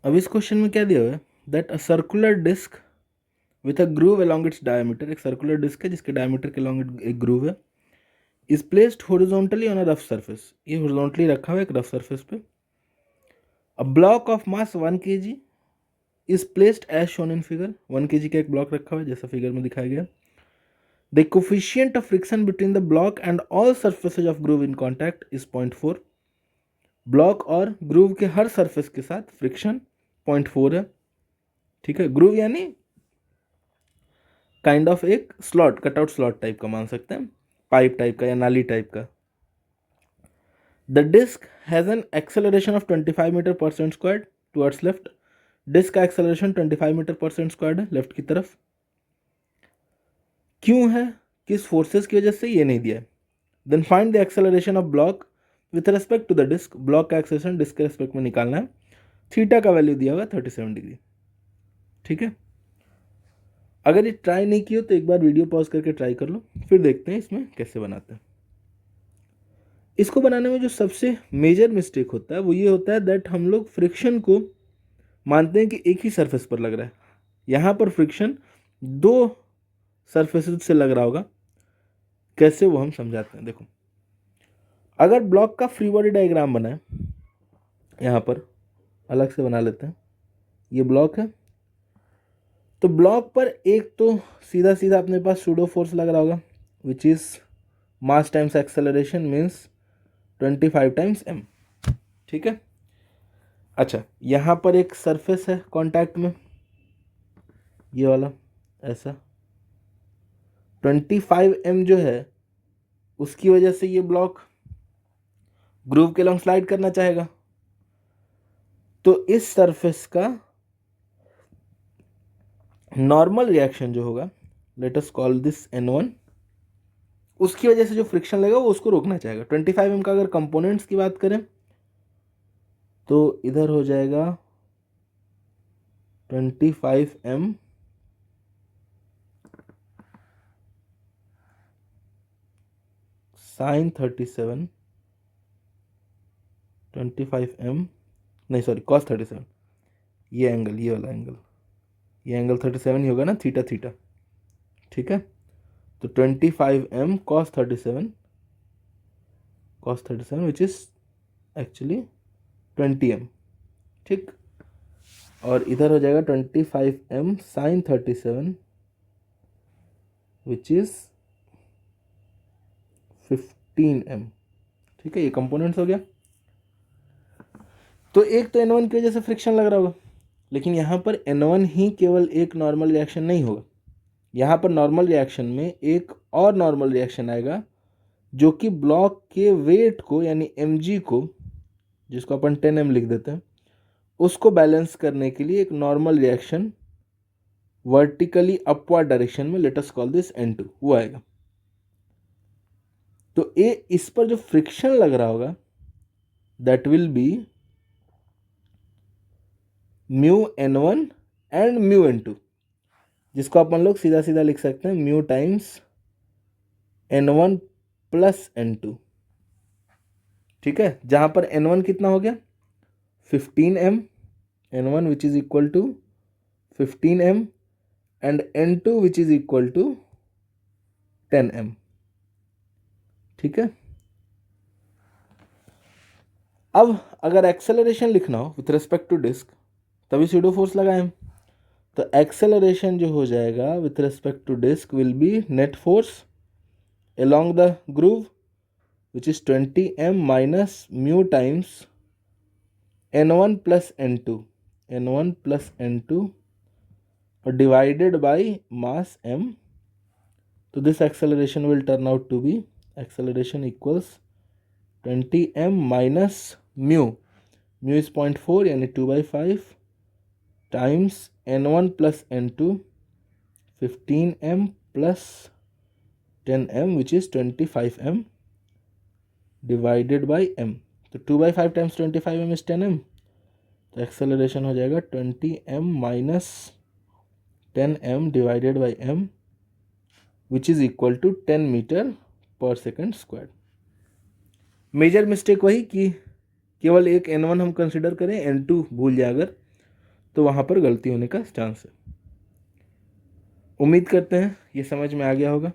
अब इस क्वेश्चन में क्या दिया हुआ है, that a circular disc with a groove along its diameter, एक सर्कुलर डिस्क है जिसके डायमीटर के अलॉन्ग एक ग्रूव है, is placed horizontally on a rough surface, ये हॉरिजॉन्टली रखा हुआ है एक रफ सरफेस पे। A block of mass 1 kg is placed as shown in figure, 1 kg का एक ब्लॉक रखा हुआ है जैसा फिगर में दिखाया गया। The coefficient of friction between the block and all surfaces of groove in contact is 0.4, block और ग्रूव के हर सरफेस के साथ फ्रिक्शन 0.4 है। ठीक है, ग्रूव यानी काइंड ऑफ एक स्लॉट, कटआउट स्लॉट टाइप का मान सकते हैं, पाइप टाइप का या नाली टाइप का। The disc has an acceleration of 25 metre per second squared towards left, disc का acceleration 25 metre per second squared है लेफ्ट की तरफ। क्यों है, किस फोर्सेस की वजह से, ये नहीं दिया है। Then find the acceleration of block with respect to the disc, block का एक्सेलरेशन डिस्क के रेस्पेक्ट में निकालना है। थीटा का वैल्यू दिया होगा 37 डिग्री। ठीक है, अगर ये ट्राई नहीं किया तो एक बार वीडियो पॉज करके ट्राई कर लो, फिर देखते हैं इसमें कैसे बनाते हैं। इसको बनाने में जो सबसे मेजर मिस्टेक होता है वो ये होता है दैट हम लोग फ्रिक्शन को मानते हैं कि एक ही सरफेस पर लग रहा है, यहाँ पर फ्रिक्शन दो सरफेसेस से लग रहा होगा। कैसे, वो हम समझाते हैं। देखो, अगर ब्लॉक का फ्री बॉडी डायग्राम बना है, यहाँ पर अलग से बना लेते हैं, ये ब्लॉक है, तो ब्लॉक पर एक तो सीधा सीधा अपने पास सूडो फोर्स लग रहा होगा which is mass times acceleration means 25 times m। ठीक है, अच्छा यहाँ पर एक सरफेस है कांटेक्ट में, ये वाला ऐसा 25 m जो है उसकी वजह से ये ब्लॉक ग्रूव के लॉन्ग स्लाइड करना चाहेगा, तो इस सरफेस का नॉर्मल रिएक्शन जो होगा, late us call this n1, उसकी वजह से जो फ्रिक्शन लगेगा वो उसको रोकना चाहेगा। 25 m का अगर कंपोनेंट्स की बात करें तो इधर हो जाएगा 25 m साइन 37, 25 m नहीं सॉरी कॉस 37, ये एंगल, ये वाला एंगल, ये एंगल 37 ही होगा ना, थीटा थीटा। ठीक है, तो 25 m cos 37 which is actually 20 m। ठीक, और इधर हो जाएगा 25 m sine 37 which is 15 m। ठीक है, ये कंपोनेंट्स हो गया। तो एक तो n1 की वजह से फ्रिक्शन लग रहा होगा, लेकिन यहाँ पर n1 ही केवल एक नॉर्मल रिएक्शन नहीं होगा, यहाँ पर नॉर्मल रिएक्शन में एक और नॉर्मल रिएक्शन आएगा जो कि ब्लॉक के वेट को यानी mg को, जिसको अपन 10m लिख देते हैं, उसको बैलेंस करने के लिए एक normal reaction vertically upward direction में, let us call this n2, वो आएगा। तो ये इस पर जो फ्रिक्शन लग रहा होगा that will be mu n1 and mu n2, जिसको अपन लोग सीधा सीधा लिख सकते हैं mu times n1 plus n2। ठीक है, जहां पर n1 कितना हो गया 15m, n1 which is equal to 15m and n2 which is equal to 10m। ठीक है, अब अगर एक्सेलरेशन लिखना हो विथ रिस्पेक्ट टू डिस्क तभी सूडो फोर्स लगाएं, तो एक्सेलरेशन जो हो जाएगा with respect to disc will be net force along the groove which is 20m minus mu times n1 plus n2, n1 plus n2 divided by mass m. So this acceleration will turn out to be acceleration equals 20m minus mu, mu is 0.4 यानी 2/5 times n1 plus n2 15m plus 10m which is 25m divided by m। तो 2/5 times 25m is 10m, तो acceleration हो जाएगा 20m minus 10m divided by m which is equal to 10 metre per second square. Major mistake वही कि केवल एक n1 हम consider करें, n2 भूल जाए अगर तो वहाँ पर गलती होने का चांस है। उम्मीद करते हैं ये समझ में आ गया होगा।